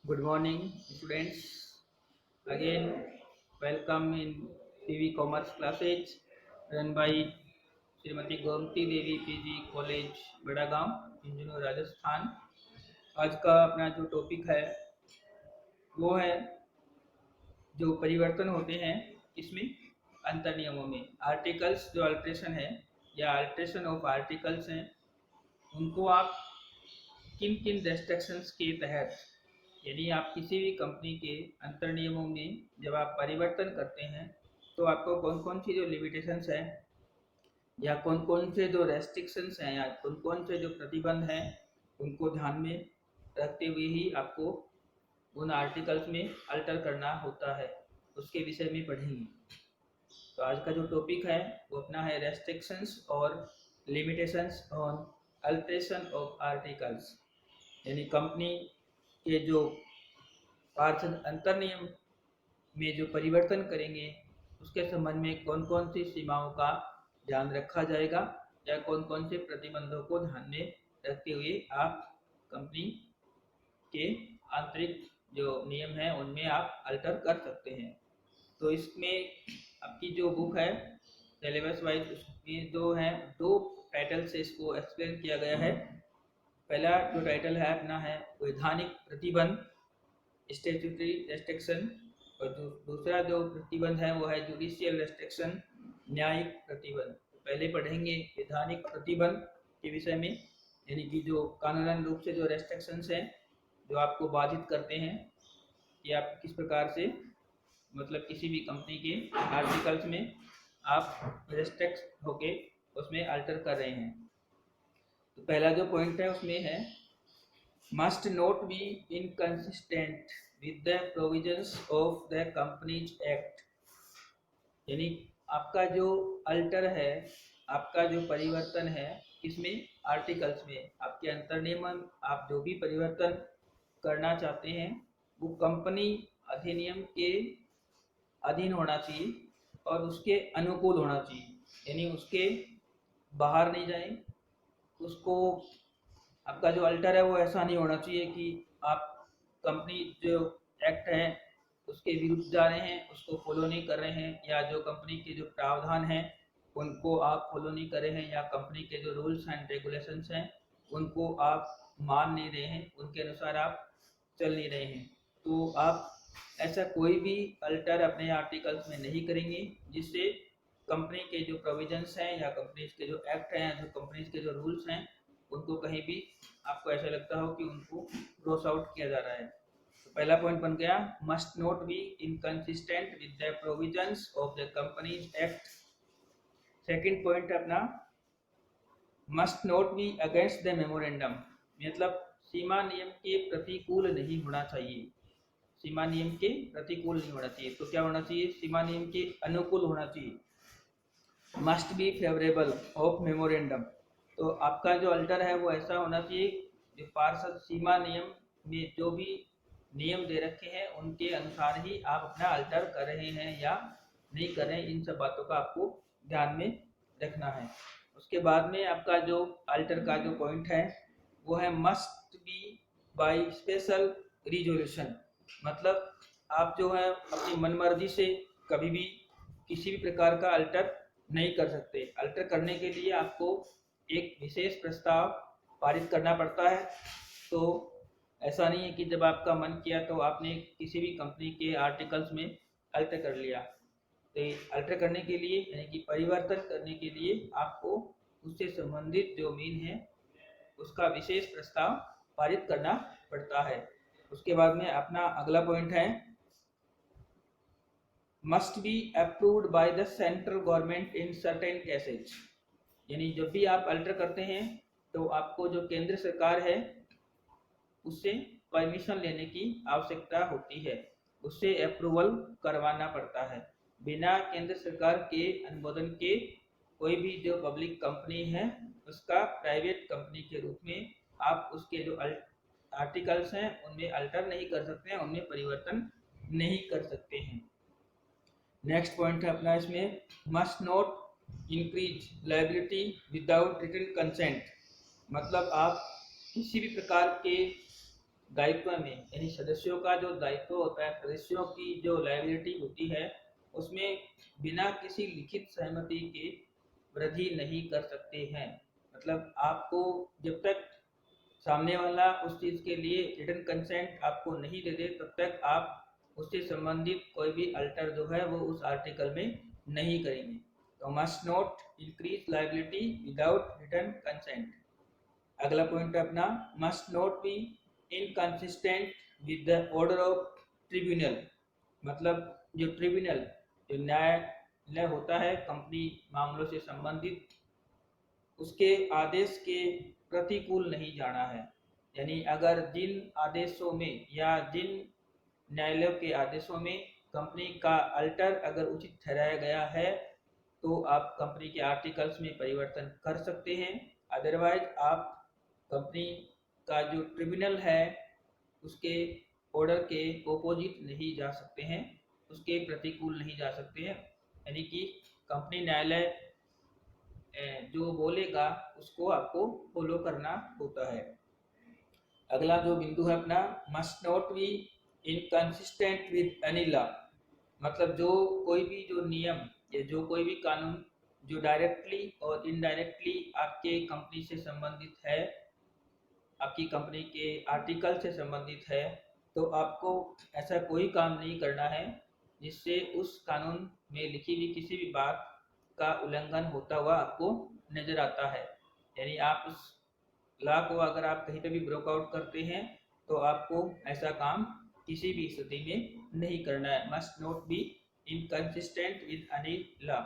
Good morning, students. Again, welcome in PV Commerce classes run by Shrimati Gomti Devi PG college Badagaon Jhunjhunu Rajasthan. आज का अपना जो topic है वो है जो परिवर्तन होते हैं इसमें अंतर नियमों में आर्टिकल्स जो अल्ट्रेशन है या अल्ट्रेशन ऑफ आर्टिकल्स हैं उनको आप किन किन रेस्ट्रिक्शंस के तहत यदि आप किसी भी कंपनी के अंतर नियमों में जब आप परिवर्तन करते हैं तो आपको कौन कौन सी जो लिमिटेशंस हैं या कौन कौन से जो रेस्ट्रिक्शंस हैं या कौन कौन से जो प्रतिबंध हैं उनको ध्यान में रखते हुए ही आपको उन आर्टिकल्स में अल्टर करना होता है, उसके विषय में पढ़ेंगे। तो आज का जो टॉपिक है वो अपना है रेस्ट्रिक्शंस और limitations on alteration of articles, यानी कंपनी के जो पार्षद अंतर नियम में जो परिवर्तन करेंगे उसके संबंध में कौन कौन सी सीमाओं का ध्यान रखा जाएगा या कौन कौन से प्रतिबंधों को ध्यान में रखते हुए आप कंपनी के आंतरिक जो नियम है उनमें आप अल्टर कर सकते हैं। तो इसमें आपकी जो बुक है सिलेबस वाइज उसमें जो है दो टाइटल से इसको एक्सप्लेन किया गया है। पहला जो टाइटल है अपना है वैधानिक प्रतिबंध स्टेट्यूटरी रेस्ट्रिक्शन और दूसरा जो प्रतिबंध है वो है जुडिशियल रेस्ट्रिक्शन न्यायिक प्रतिबंध। तो पहले पढ़ेंगे वैधानिक प्रतिबंध के विषय में, यानी कि जो कानूनन रूप से जो रेस्ट्रिक्शंस हैं जो आपको बाधित करते हैं कि आप किस प्रकार से मतलब किसी भी कंपनी के आर्टिकल्स में आप रेस्ट्रिक्ट होके उसमें अल्टर कर रहे हैं। तो पहला जो पॉइंट है उसमें है must not be inconsistent with the provisions of the Companies Act, यानी आपका जो अल्टर है, आपका जो परिवर्तन है इसमें आर्टिकल्स में आपके अंतर नियमन आप जो भी परिवर्तन करना चाहते हैं वो कंपनी अधिनियम के अधीन होना चाहिए और उसके अनुकूल होना चाहिए, यानी उसके बाहर नहीं जाए। उसको आपका जो अल्टर है वो ऐसा नहीं होना चाहिए कि आप कंपनी जो एक्ट है उसके विरुद्ध जा रहे हैं, उसको फॉलो नहीं कर रहे हैं, या जो कंपनी के जो प्रावधान हैं उनको आप फॉलो नहीं कर रहे हैं, या कंपनी के जो रूल्स एंड रेगुलेशंस हैं उनको आप मान नहीं रहे हैं, उनके अनुसार आप चल नहीं रहे हैं। तो आप ऐसा कोई भी अल्टर अपने आर्टिकल्स में नहीं करेंगे जिससे कंपनी के जो प्रोविजंस हैं या कंपनीज के जो एक्ट हैं, जो कंपनीज के जो रूल्स हैं उनको कहीं भी आपको ऐसा लगता हो कि उनको क्रॉस आउट किया जा रहा है। तो पहला पॉइंट बन गया must not be inconsistent with the provisions of the companies act. Second point अपना must not be against the memorandum, मतलब सीमा नियम के प्रतिकूल नहीं होना चाहिए। सीमा नियम के प्रतिकूल नहीं होना चाहिए, तो क्या होना चाहिए? सीमा नियम के अनुकूल होना चाहिए। Must be favourable of memorandum, तो आपका जो अल्टर है वो ऐसा होना चाहिए जो पार्षद सीमा नियम में जो भी नियम दे रखे हैं उनके अनुसार ही आप अपना अल्टर कर रहे हैं या नहीं कर रहे हैं, इन सब बातों का आपको ध्यान में रखना है। उसके बाद में आपका जो अल्टर का जो पॉइंट है वो है must be by special resolution, मतलब आप जो है अपनी मनमर्जी से कभी भी किसी भी प्रकार का अल्टर नहीं कर सकते। अल्टर करने के लिए आपको एक विशेष प्रस्ताव पारित करना पड़ता है। तो ऐसा नहीं है कि जब आपका मन किया तो आपने किसी भी कंपनी के आर्टिकल्स में अल्टर कर लिया। तो अल्टर करने के लिए यानी कि परिवर्तन करने के लिए आपको उससे संबंधित जो मीन है उसका विशेष प्रस्ताव पारित करना पड़ता है। उसके बाद में अपना अगला पॉइंट है must be approved by the central government in certain cases, यानी जब भी आप अल्टर करते हैं तो आपको जो केंद्र सरकार है उससे परमिशन लेने की आवश्यकता होती है, उससे अप्रूवल करवाना पड़ता है। बिना केंद्र सरकार के अनुमोदन के कोई भी जो पब्लिक कंपनी है उसका प्राइवेट कंपनी के रूप में आप उसके जो आर्टिकल्स हैं उनमें अल्टर नहीं कर सकते हैं, उनमें परिवर्तन नहीं कर सकते हैं। नेक्स्ट पॉइंट है अपना इसमें must not increase liability without written consent, मतलब आप किसी भी प्रकार के दायित्व में, यानी सदस्यों का जो दायित्व होता है, सदस्यों की जो लायबिलिटी होती है, उसमें बिना किसी लिखित सहमति के वृद्धि नहीं कर सकते हैं। मतलब आपको जब तक सामने वाला उस चीज के लिए रिटर्न कंसेंट आपको नहीं दे दे, तब तक आप उससे संबंधित कोई भी अल्टर जो है वो उस आर्टिकल में नहीं करेंगे। तो must not increase liability without return consent. अगला पॉइंट है अपना, must not be inconsistent with the order of tribunal. मतलब जो ट्रिब्यूनल, जो न्यायालय होता है कंपनी मामलों से संबंधित, उसके आदेश के प्रतिकूल नहीं जाना है। यानी अगर जिन आदेशों में या जिन न्यायालयों के आदेशों में कंपनी का अल्टर अगर उचित ठहराया गया है, तो आप कंपनी के आर्टिकल्स में परिवर्तन कर सकते हैं। अदरवाइज आप कंपनी का जो ट्रिब्यूनल है उसके ऑर्डर के ओपोजिट नहीं जा सकते हैं, उसके प्रतिकूल नहीं जा सकते हैं। यानी कि कंपनी न्यायालय जो बोलेगा उसको आपको फॉलो करना होता है। अगला जो बिंदु है अपना, must not be inconsistent with any law. मतलब जो कोई भी जो नियम या जो कोई भी कानून जो डायरेक्टली और इनडायरेक्टली आपके कंपनी से संबंधित है, आपकी कंपनी के आर्टिकल से संबंधित है, तो आपको ऐसा कोई काम नहीं करना है जिससे उस कानून में लिखी हुई किसी भी बात का उल्लंघन होता हुआ आपको नजर आता है। यानी आप उस लॉ को अगर आप कहीं पे भी ब्रेकआउट करते हैं, तो आपको ऐसा काम किसी भी स्थिति में नहीं करना है। Must not be inconsistent with any law.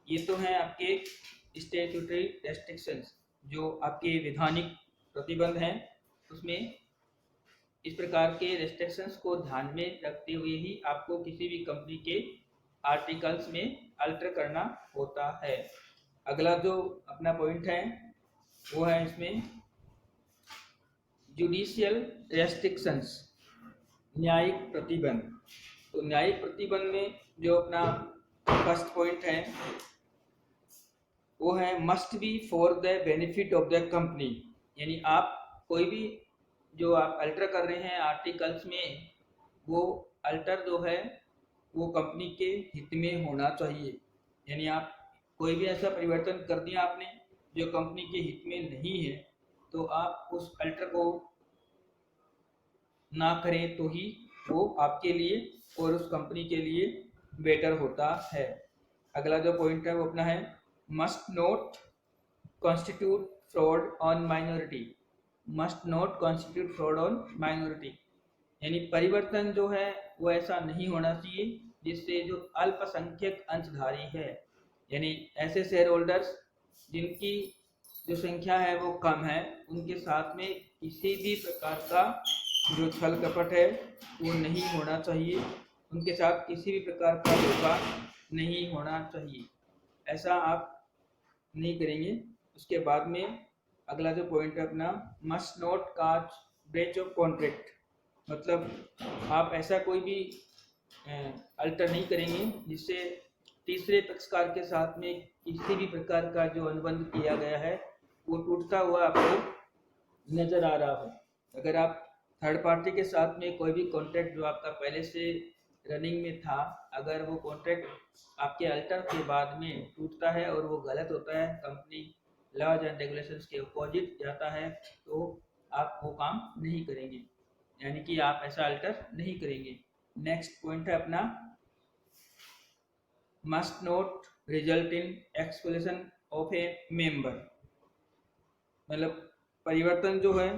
ये तो हैं आपके स्टैट्यूटरी रेस्ट्रिक्शंस, जो आपके विधानिक प्रतिबंध हैं। उसमें इस प्रकार के रेस्ट्रिक्शंस को ध्यान में रखते हुए ही आपको किसी भी कंपनी के आर्टिकल्स में अल्टर करना होता है। अगला जो अपना पॉइंट है वो है इसमें जुडिशियल रेस्ट्रिक्शंस, न्यायिक प्रतिबंध। तो न्यायिक प्रतिबंध में जो अपना फर्स्ट पॉइंट है वो है must be for the benefit of the company. यानी आप कोई भी जो आप अल्टर कर रहे हैं आर्टिकल्स में, वो अल्टर जो है वो कंपनी के हित में होना चाहिए। यानी आप कोई भी ऐसा परिवर्तन कर दिया आपने जो कंपनी के हित में नहीं है, तो आप उस अल्टर को ना करें तो ही वो आपके लिए और उस कंपनी के लिए बेटर होता है। अगला जो पॉइंट है वो अपना है must not constitute fraud on minority. Must not constitute fraud on minority, यानी परिवर्तन जो है वो ऐसा नहीं होना चाहिए जिससे जो अल्पसंख्यक अंशधारी है, यानी ऐसे शेयर होल्डर्स जिनकी जो संख्या है वो कम है, उनके साथ में किसी भी प्रकार का जो छल कपट है वो नहीं होना चाहिए, उनके साथ किसी भी प्रकार का धोखा नहीं होना चाहिए। ऐसा आप नहीं करेंगे। उसके बाद में अगला जो पॉइंट है अपना, must not cause breach of contract. मतलब आप ऐसा कोई भी अल्टर नहीं करेंगे जिससे तीसरे पक्षकार के साथ में किसी भी प्रकार का जो अनुबंध किया गया है वो टूटता हुआ आपको नजर आ रहा हो। अगर आप थर्ड पार्टी के साथ में कोई भी कॉन्ट्रैक्ट जो आपका पहले से रनिंग में था, अगर वो कॉन्ट्रैक्ट आपके अल्टर के बाद में टूटता है और वो गलत होता है, कंपनी लॉज एंड रेगुलेशंस के अपोजिट जाता है, तो आप वो काम नहीं करेंगे, यानी कि आप ऐसा अल्टर नहीं करेंगे। नेक्स्ट पॉइंट है अपना must not result in exclusion of A member. मतलब परिवर्तन जो है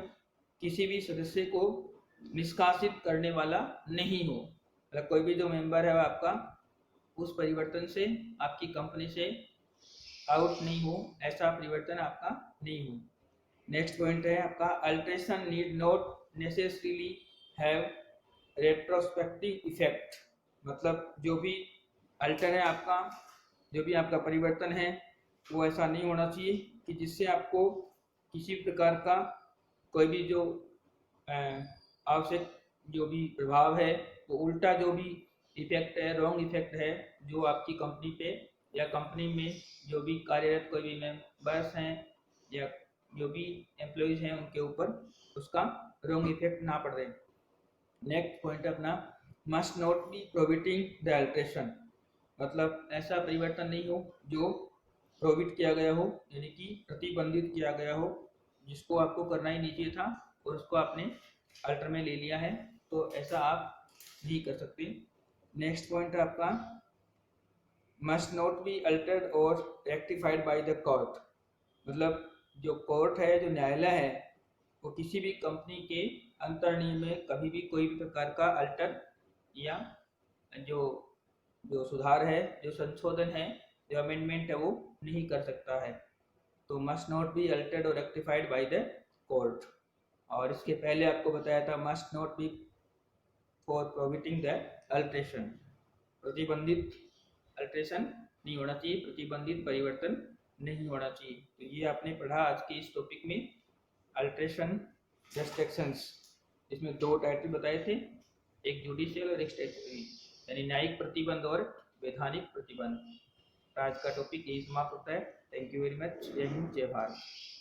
किसी भी सदस्य को निष्कासित करने वाला नहीं हो। मतलब कोई भी जो मेंबर है आपका उस परिवर्तन से, आपकी कंपनी से आउट नहीं हो, ऐसा परिवर्तन आपका नहीं हो। नेक्स्ट पॉइंट है आपका alteration need not necessarily have retrospective effect. मतलब जो भी अल्टर है आपका, जो भी आपका परिवर्तन है, वो ऐसा नहीं होना चाहिए कि जिससे आपको किसी प्रकार का कोई भी जो आवश्यक जो भी प्रभाव है, वो उल्टा जो भी इफेक्ट है, रॉन्ग इफेक्ट है, जो आपकी कंपनी पे या कंपनी में जो भी कार्यरत कोई भी मेंबर्स हैं या जो भी एम्प्लॉयज हैं उनके ऊपर उसका रॉन्ग इफेक्ट ना पड़ रहे। नेक्स्ट पॉइंट है अपना must not B prohibiting the alteration, मतलब ऐसा परिवर्तन नहीं हो जो प्रोहिबिट किया गया हो, यानी कि प्रतिबंधित किया गया हो, जिसको आपको करना ही नहीं चाहिए था और उसको आपने अल्टर में ले लिया है, तो ऐसा आप नहीं कर सकते। नेक्स्ट पॉइंट है आपका मस्ट नॉट बी अल्टर्ड और रेक्टिफाइड बाय द कोर्ट, मतलब जो कोर्ट है, जो न्यायालय है, वो किसी भी कंपनी के अंतर्नियम में कभी भी कोई भी प्रकार का अल्टर या जो जो सुधार है, जो संशोधन है, जो अमेंडमेंट है, वो नहीं कर सकता है। तो मस्ट नॉट बी अल्टर्ड और रेक्टिफाइड बाय द कोर्ट। और इसके पहले आपको बताया था must not B for prohibiting the alteration, प्रतिबंधित अल्ट्रेशन नहीं होना चाहिए, प्रतिबंधित परिवर्तन नहीं होना चाहिए। तो ये आपने पढ़ा आज के इस टॉपिक में, अल्ट्रेशन रेस्ट्रिक्शंस। इसमें दो टाइटल बताए थे, एक जुडिशियल और एक स्टैट्यूटरी, यानी न्यायिक प्रतिबंध और वैधानिक प्रतिबंध। आज का टॉपिक यही समाप्त होता है। Thank you very much. जय हिंद, जय भारत।